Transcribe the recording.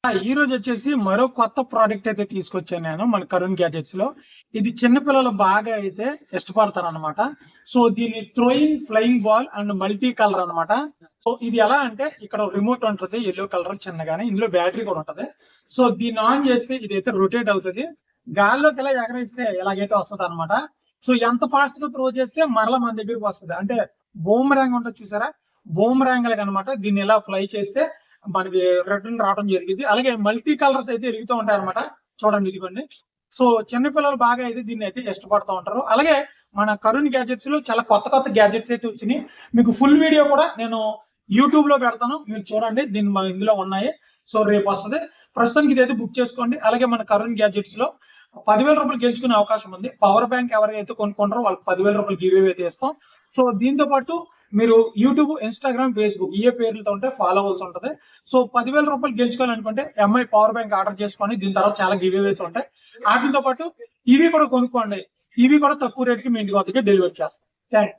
ఈ రోజు వచ్చేసి మరో కొత్త ప్రోడక్ట్ అయితే తీసుకొచ్చాను నేను మన కరుణ్ గ్యాజెట్స్ లో. ఇది చిన్నపిల్లలు బాగా అయితే ఇష్టపడతారు అనమాట. సో దీని throwing flying ball and multi colour అనమాట. సో ఇది ఎలా అంటే ఇక్కడ రిమోట్ ఉంటుంది ఎల్లో కలర్ చిన్నగానే, ఇందులో బ్యాటరీ కూడా ఉంటది. సో దీన్ని ఆన్ చేస్తే ఇదైతే రొటేట్ అవుతుంది. గాల్లోకి ఇలా ఎగరేస్తే ఇలాగైతే వస్తుంది అనమాట. సో ఎంత ఫాస్ట్ గా త్రో చేస్తే మరలా మన దగ్గరికి వస్తుంది. అంటే బూమరాంగ్ ఉంటుంది చూసారా, బూమరాంగ్ అనమాట. దీన్ని ఇలా ఫ్లై చేస్తే మనకి రిటర్న్ రావడం జరిగింది. అలాగే మల్టీ కలర్స్ అయితే ఎరుగుతూ ఉంటాయి అనమాట. చూడండి ఇదిగోండి. సో చిన్నపిల్లలు బాగా అయితే దీన్ని అయితే ఇష్టపడుతూ ఉంటారు. అలాగే మన కరుణ్ గ్యాజెట్స్ లో చాలా కొత్త కొత్త గ్యాజెట్స్ అయితే వచ్చినాయి. మీకు ఫుల్ వీడియో కూడా నేను యూట్యూబ్ లో పెడతాను, మీరు చూడండి. దీన్ని మన ఇందులో ఉన్నాయి. సో రేపు వస్తుంది. ప్రస్తుతానికి ఇదైతే బుక్ చేసుకోండి. అలాగే మన కరుణ్ గ్యాజెట్స్ లో 10,000 రూపాయలు గెలుచుకునే అవకాశం ఉంది. పవర్ బ్యాంక్ ఎవరైతే కొనుక్కుంటారో వాళ్ళకి 10,000 రూపాయలు గివ్ అవే అయితే ఇస్తాం. సో దీంతో పాటు మీరు యూట్యూబ్, ఇన్స్టాగ్రామ్, ఫేస్బుక్ ఏ పేర్లతో ఉంటే ఫాలో అవ్వాల్సి ఉంటుంది. సో 10,000 రూపాయలు గెలుచుకోవాలనుకుంటే ఎంఐ పవర్ బ్యాంక్ ఆర్డర్ చేసుకోండి. దీని తర్వాత చాలా గివ్ అవేస్ ఉంటాయి. వాటితో పాటు ఇవి కూడా కొనుక్కోండి. ఇవి కూడా తక్కువ రేటుకి మీ ఇంటికి వద్దకే డెలివరీ చేస్తాం. థ్యాంక్